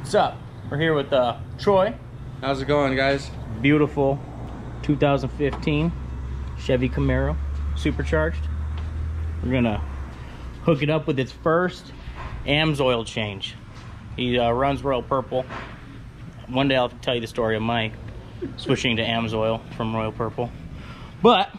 What's up? We're here with Troy. How's it going, guys? Beautiful 2015 Chevy Camaro supercharged. We're gonna hook it up with its first Amsoil change. He runs Royal Purple. One day I'll tell you the story of my switching to Amsoil from Royal Purple. But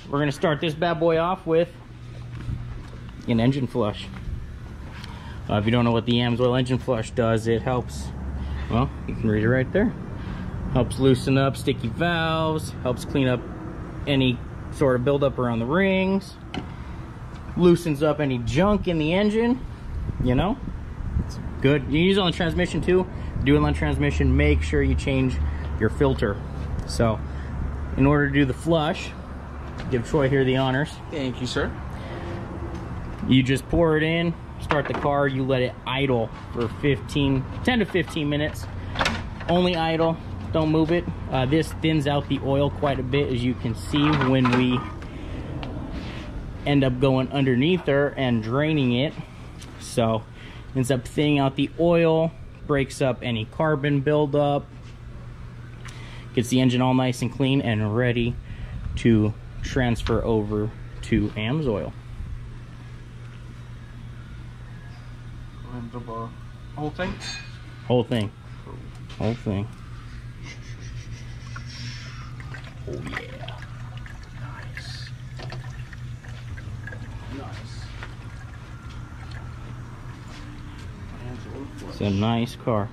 we're gonna start this bad boy off with an engine flush. If you don't know what the Amsoil engine flush does, it helps, well, you can read it right there. Helps loosen up sticky valves, helps clean up any sort of buildup around the rings, loosens up any junk in the engine, you know? It's good. You can use it on the transmission too. Do it on the transmission, make sure you change your filter. So, in order to do the flush, give Troy here the honors. Thank you, sir. You just pour it in, start the car, you let it idle for 10 to 15 minutes. Only idle, don't move it. This thins out the oil quite a bit, as you can see when we end up going underneath her and draining it. So, ends up thinning out the oil, breaks up any carbon buildup, gets the engine all nice and clean and ready to transfer over to Amsoil. Whole thing? Whole thing. Whole thing. Oh yeah. Nice. Nice. It's a nice car.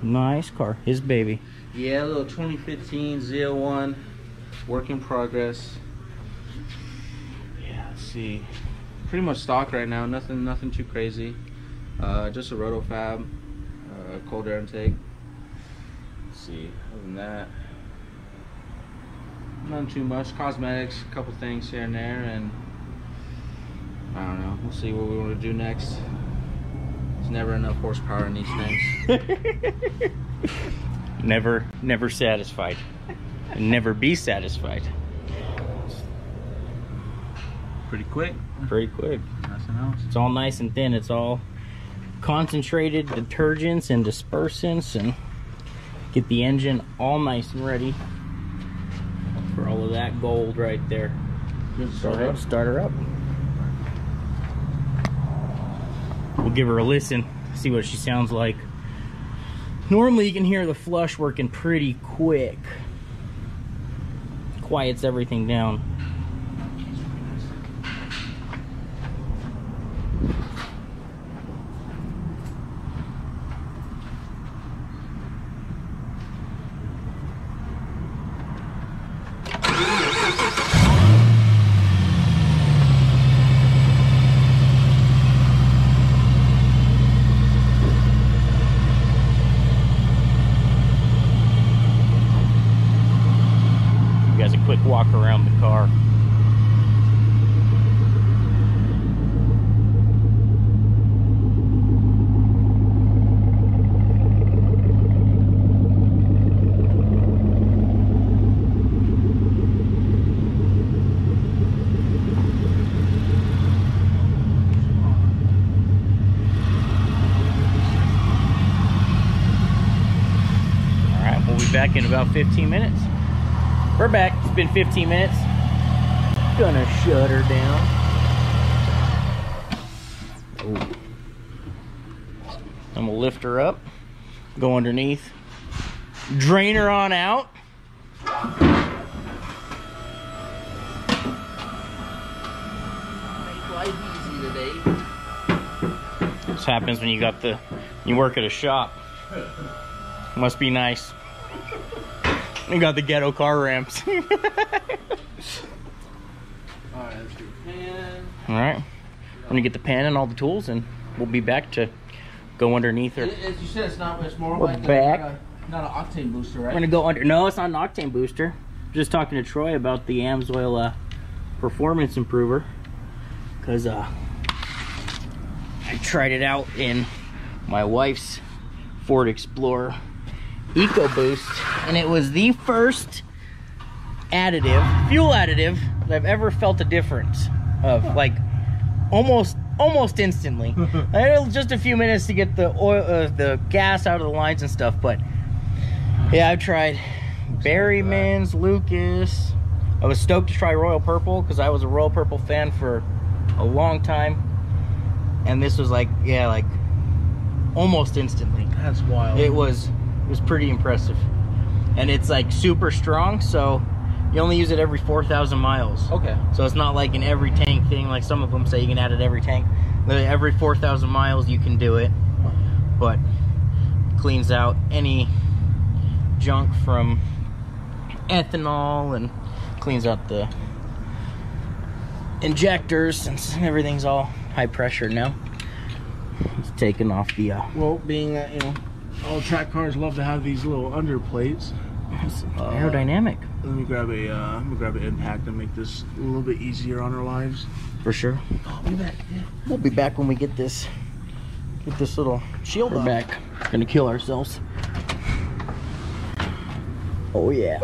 Nice car. His baby. Yeah, a little 2015 ZL1. Work in progress. Yeah, let's see. Pretty much stock right now. Nothing too crazy. Just a roto fab, cold air intake. Let's see. Other than that, nothing too much. Cosmetics, a couple things here and there, and I don't know. We'll see what we want to do next. There's never enough horsepower in these things. Never satisfied. Never be satisfied. Pretty quick. Pretty quick. Nothing else. It's all nice and thin. It's all concentrated detergents and dispersants, and get the engine all nice and ready for all of that gold right there. Start her up. We'll give her a listen, see what she sounds like. Normally you can hear the flush working pretty quick. Quiets everything down. A quick walk around the car. All right, we'll be back in about 15 minutes. We're back. It's been 15 minutes. Gonna shut her down. Ooh. I'm gonna lift her up, go underneath, drain her on out. Make life easy today. This happens when you work at a shop. Must be nice. We got the ghetto car ramps. Alright, let's do the pan. Alright. We're gonna get the pan and all the tools, and we'll be back to go underneath her. As you said, it's more We're like back. not an octane booster, right? We're gonna go under. No, it's not an octane booster. Just talking to Troy about the Amsoil performance improver, because I tried it out in my wife's Ford Explorer EcoBoost, and it was the first fuel additive that I've ever felt a difference of. Like, almost almost instantly. I had just a few minutes to get the oil, the gas out of the lines and stuff, but yeah, I've tried Berryman's, Lucas. I was stoked to try Royal Purple because I was a Royal Purple fan for a long time, and this was like, yeah, like almost instantly. That's wild. It was pretty impressive, and it's like super strong, so you only use it every 4,000 miles. Okay. So it's not like an every tank thing, like some of them say you can add it every tank. Every 4,000 miles you can do it, but cleans out any junk from ethanol and cleans out the injectors since everything's all high pressure now. It's taking off the well, being that, you know, all track cars love to have these little underplates. aerodynamic. Let me grab an impact and make this a little bit easier on our lives. For sure. I'll be back. Yeah. We'll be back when we get this little shield back. Gonna kill ourselves. Oh yeah.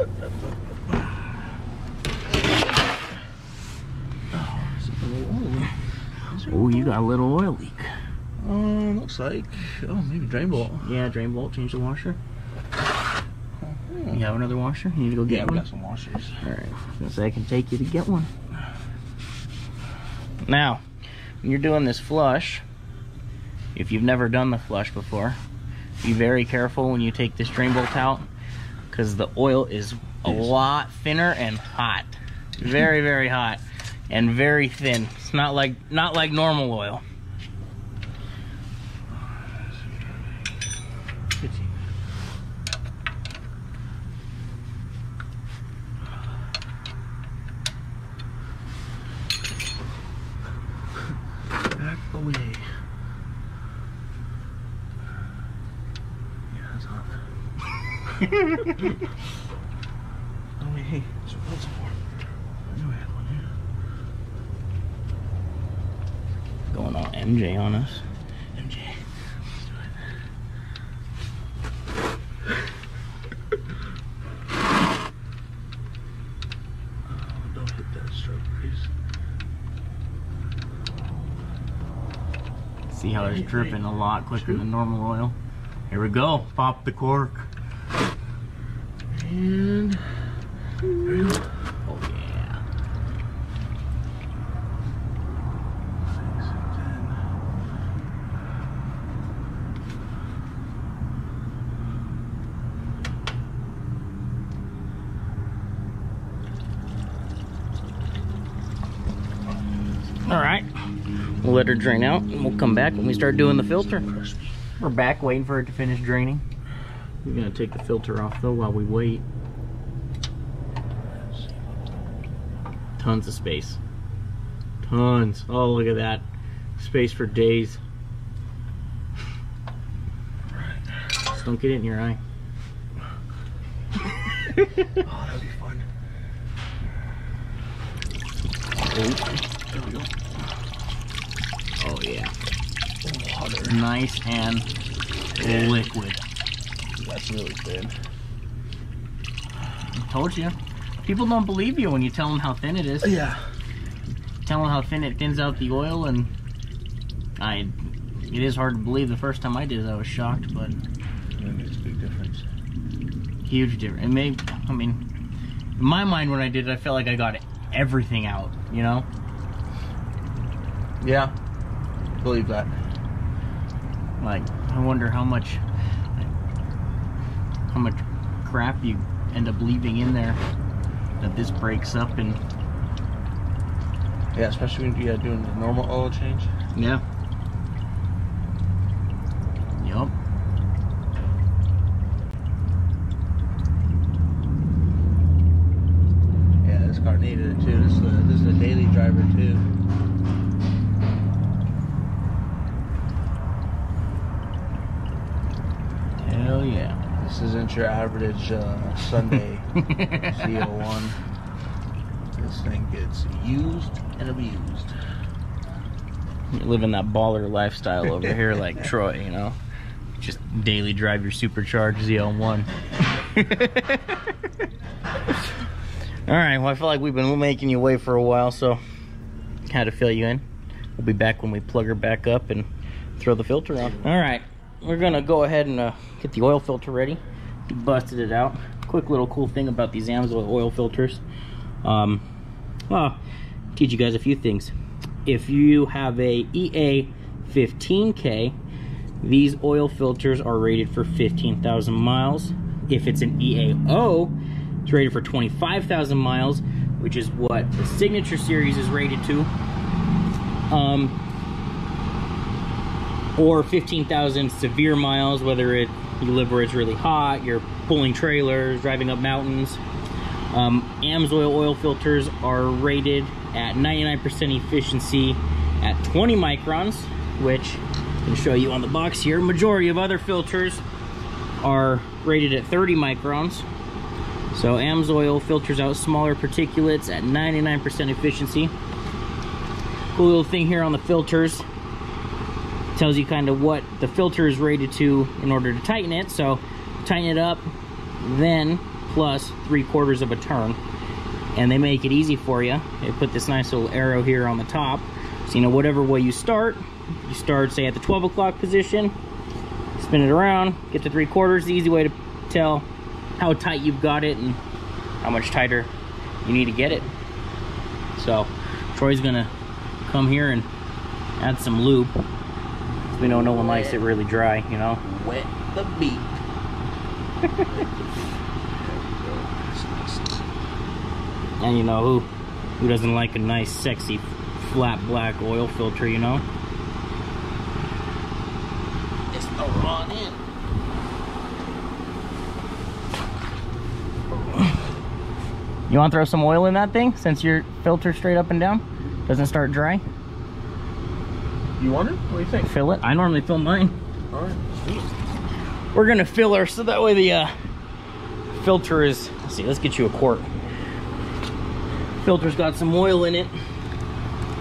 Oh, you got a little oil leak. Looks like, maybe drain bolt. Yeah, drain bolt, change the washer. You have another washer? You need to go get one? We got some washers. Alright, so I can take you to get one. Now, when you're doing this flush, if you've never done the flush before, be very careful when you take this drain bolt out, because the oil is a lot thinner and hot. Very, very hot and very thin. It's not like normal oil. Back away. Yeah, that's hot. Oh wait, hey, so what's for? I knew I had one here. Going all MJ on us. MJ. Don't hit that stroke, please. See how it's dripping a lot quicker than normal oil. Here we go. Pop the cork. And there we go. Oh yeah. 6 and 10. All right. We'll let her drain out and we'll come back when we start doing the filter. We're back waiting for it to finish draining. We're gonna take the filter off though while we wait. Tons of space. Tons. Oh, look at that. Space for days. Just don't get it in your eye. Oh, that'd be fun. There we go. Oh yeah. Water. Nice and liquid. That's really thin. I told you. People don't believe you when you tell them how thin it is. Yeah. Tell them how thin it thins out the oil, and it is hard to believe. The first time I did it, I was shocked, but It makes a big difference. huge difference. It may, I mean, in my mind when I did it, I felt like I got everything out, you know? Yeah. Believe that. Like, I wonder how much crap you end up leaving in there that this breaks up and... Yeah, especially when you're doing the normal oil change. Yeah. Yup. Yeah, this car needed it too. This is a daily driver too. Hell yeah. This isn't your average Sunday ZL1. This thing gets used and abused. You're living that baller lifestyle over here like Troy, you know? Just daily drive your supercharged ZL1. Alright, well I feel like we've been making you wait for a while, so had to fill you in. we'll be back when we plug her back up and throw the filter on. All right, we're gonna go ahead and get the oil filter ready. We busted it out. Quick little cool thing about these Amsoil oil filters. Well, teach you guys a few things. If you have a EA 15K, these oil filters are rated for 15,000 miles. If it's an EAO, it's rated for 25,000 miles, which is what the Signature Series is rated to. Or 15,000 severe miles, whether you live where it's really hot, you're pulling trailers, driving up mountains. Amsoil oil filters are rated at 99% efficiency at 20 microns, which I can show you on the box here. Majority of other filters are rated at 30 microns. So Amsoil filters out smaller particulates at 99% efficiency. Cool little thing here on the filters. Tells you kind of what the filter is rated to in order to tighten it. So tighten it up, then plus 3/4 of a turn. And they make it easy for you. They put this nice little arrow here on the top. So you know whatever way you start say at the 12 o'clock position, spin it around, get to 3/4. The easy way to tell how tight you've got it and how much tighter you need to get it. So Troy's gonna come here and add some lube. We know no one likes it really dry, you know. Wet the beat. And you know who doesn't like a nice sexy flat black oil filter, you know? It's the raw in. You want to throw some oil in that thing since your filter's straight up and down? Doesn't start dry? You want it? What do you think? Fill it. I normally fill mine. All right, sweet. We're gonna fill her so that way the filter is, let's see, let's get you a quart. Filter's got some oil in it,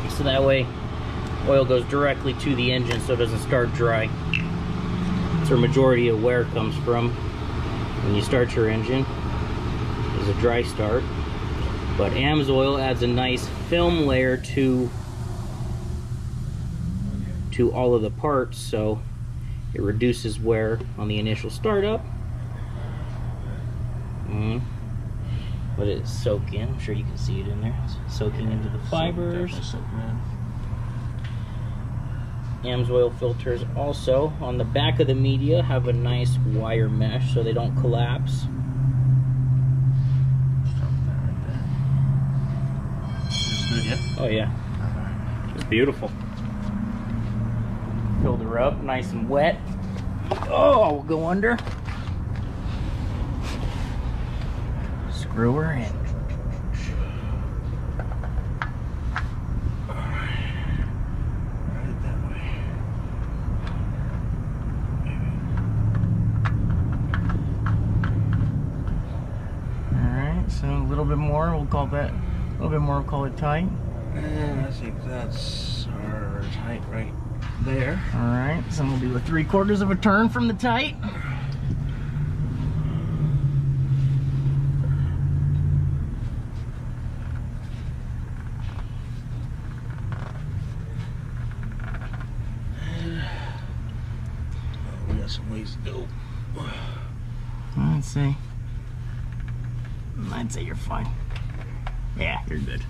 so that way oil goes directly to the engine so it doesn't start dry. That's where majority of wear comes from. When you start your engine, is a dry start. But Amsoil adds a nice film layer to all of the parts, so it reduces wear on the initial startup. Let it soak in. I'm sure you can see it in there. It's soaking into the fibers. Amsoil filters also on the back of the media have a nice wire mesh so they don't collapse. It's good, yeah? Oh yeah, it's beautiful. Filled her up nice and wet. Oh, we'll go under. Screw her in. Right that way. Alright, so a little bit more, we'll call that, a little bit more, we'll call it tight. And I think that's our tight right there. Alright, so we'll do a 3/4 of a turn from the tight. We got some ways to go. I'd say you're fine. Yeah, you're good.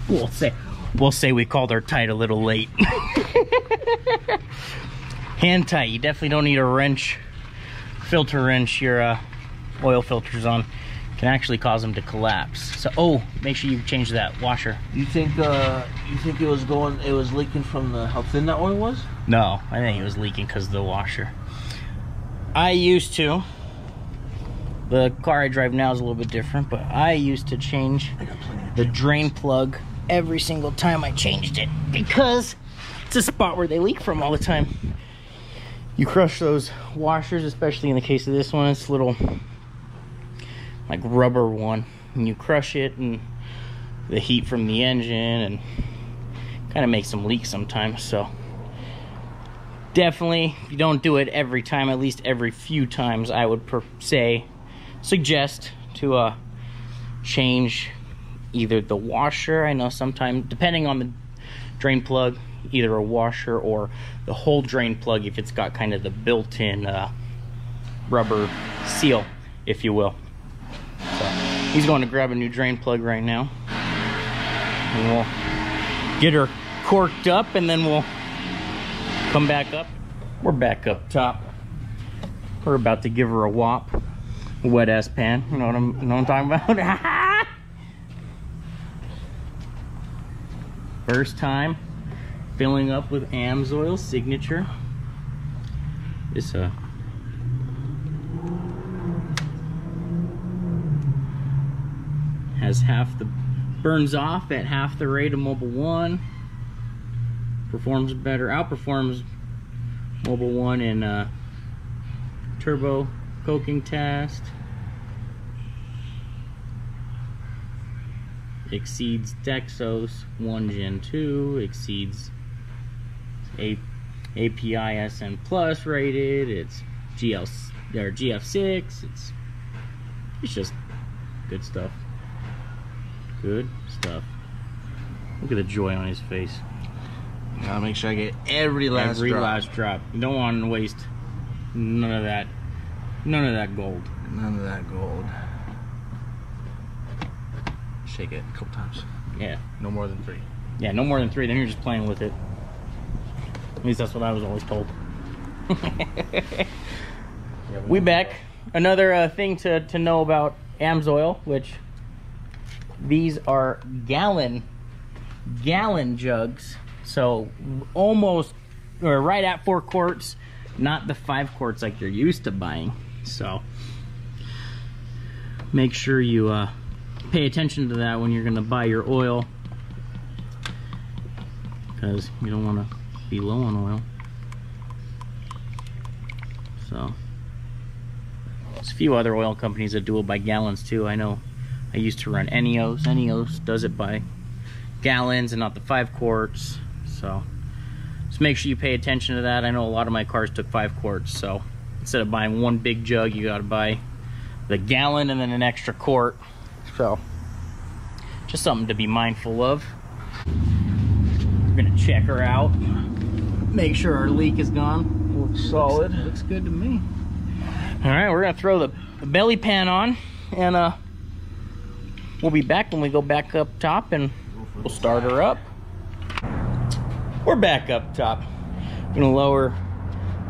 We'll say we called our tight a little late. Hand tight. You definitely don't need a wrench, filter wrench your oil filters on. Can actually cause them to collapse. So, oh, make sure you change that washer. You think it was leaking from how thin that oil was? No, I think it was leaking because of the washer. I used to. The car I drive now is a little bit different, but I used to change the drain plug every single time I changed it because it's a spot where they leak from all the time. You crush those washers, especially in the case of this one, it's a little like rubber one, and you crush it and the heat from the engine and kind of makes them leak sometimes. So definitely, if you don't do it every time, at least every few times, I would suggest to change either the washer, I know sometimes, depending on the drain plug, either a washer or the whole drain plug if it's got kind of the built-in rubber seal, if you will. So he's going to grab a new drain plug right now, and we'll get her corked up, and then we'll come back up. We're back up top. We're about to give her a whop, a wet ass pan. You know what I'm talking about? First time filling up with Amsoil signature. This has burns off at half the rate of Mobil 1. Performs better, outperforms Mobil 1 in turbo coking test. Exceeds Dexos 1 Gen 2, exceeds API SN Plus rated. It's GF6. It's just good stuff. Good stuff. Look at the joy on his face. Gotta make sure I get every last drop. You don't want to waste none of that. None of that gold. None of that gold. Shake it a couple times. Yeah. No more than 3. Yeah, no more than 3. Then you're just playing with it. At least that's what I was always told. We back. Another thing to know about Amsoil, which these are gallon jugs. So almost, or right at 4 quarts, not the 5 quarts like you're used to buying. So make sure you pay attention to that when you're going to buy your oil, because you don't want to be low on oil. So there's a few other oil companies that do it by gallons too. I know I used to run Eneos. Eneos does it by gallons and not the 5 quarts. So just make sure you pay attention to that. I know a lot of my cars took 5 quarts, so instead of buying one big jug, you got to buy the gallon and then an extra quart. So just something to be mindful of. We're gonna check her out, make sure our leak is gone. Looks solid. Looks good to me. All right, we're gonna throw the belly pan on, and we'll be back when we go back up top, and we'll start her up. We're back up top. Gonna lower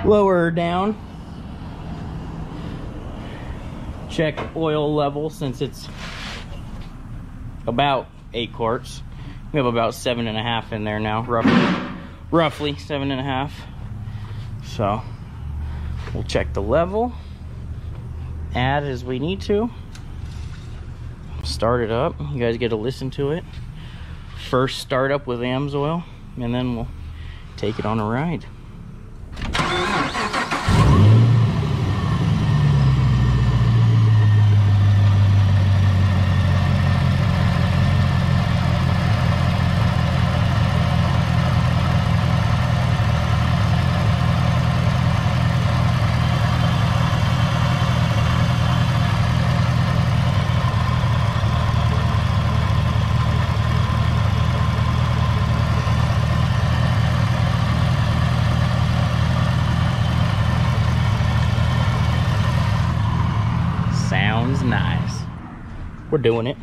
her down. Check oil level, since it's about 8 quarts. We have about 7.5 in there now, roughly 7.5. So we'll check the level, add as we need to, start it up. You guys get to listen to it. First start up with Amsoil, and then we'll take it on a ride. Sounds nice. We're doing it.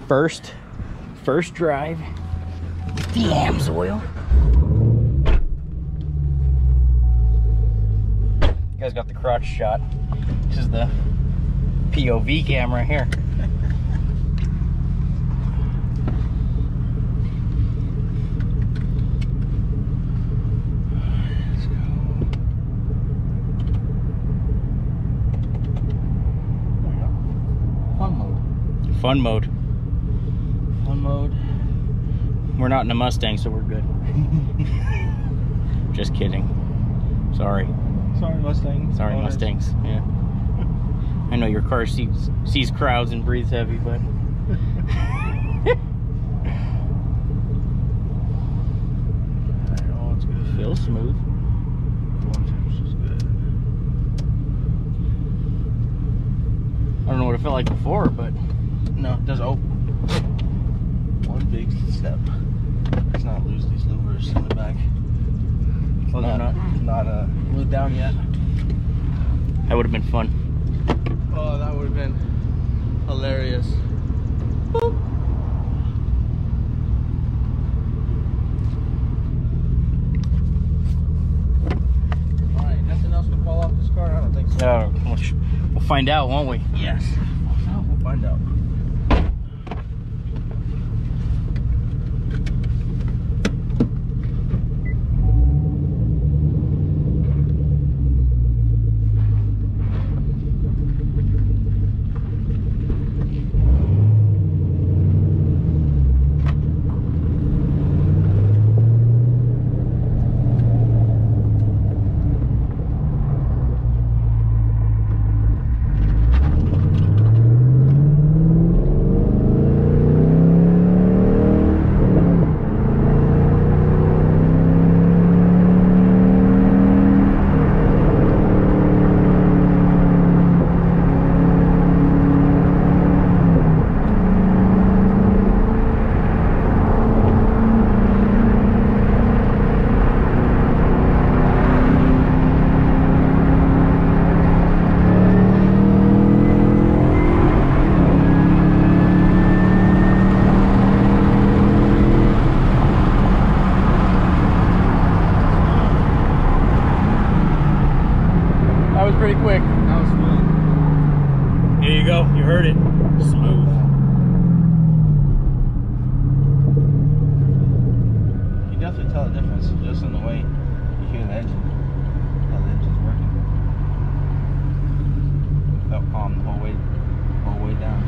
First drive, the Amsoil. You guys got the crotch shot. This is the POV camera here. Fun mode. We're not in a Mustang, so we're good. Just kidding. Sorry. Sorry, Mustangs. Sorry, Mustangs. Yeah. I know your car sees crowds and breathes heavy, but oh, it's good. Feels smooth. I don't know what it felt like before, but no, it does. Oh, big step. Let's not lose these louvers in the back. Oh, they're not glued down yet. That would have been fun. Oh, that would have been hilarious. Boop. Alright, nothing else can fall off this car? I don't think so. We'll find out, won't we? Yes. We'll find out. Pretty quick. That was smooth. Here you go. You heard it. Smooth. You definitely tell the difference just in the way you hear the engine. How the engine's working. Felt calm the whole way down.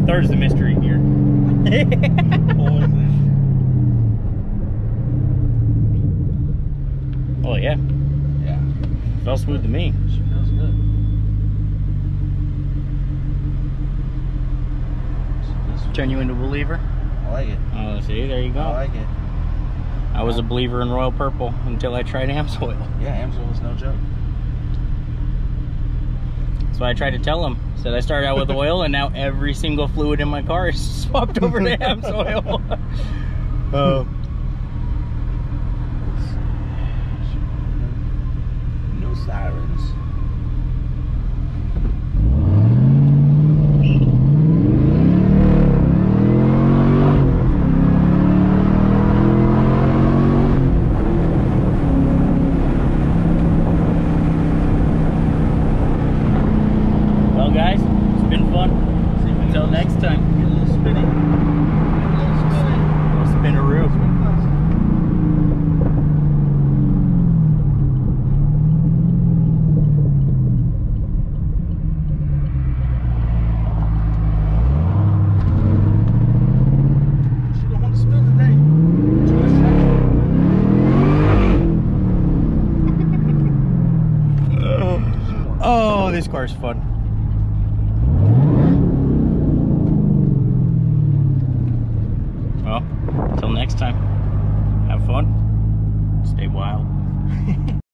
Third's the mystery gear. Oh yeah. Yeah. Felt smooth to me. She feels good. Turn you into a believer? I like it. Oh, see, there you go. I like it. I was a believer in Royal Purple until I tried Amsoil. Yeah, Amsoil is no joke. So I tried to tell him. Said I started out with oil and now every single fluid in my car is swapped over to Amsoil. No sirens. Well guys, it's been fun. Until next time. Get a little spinny. Get a little spinny. A little spinaroo. She don't want to spin today. Too much traction. Oh, this car's fun. Well, until next time, have fun.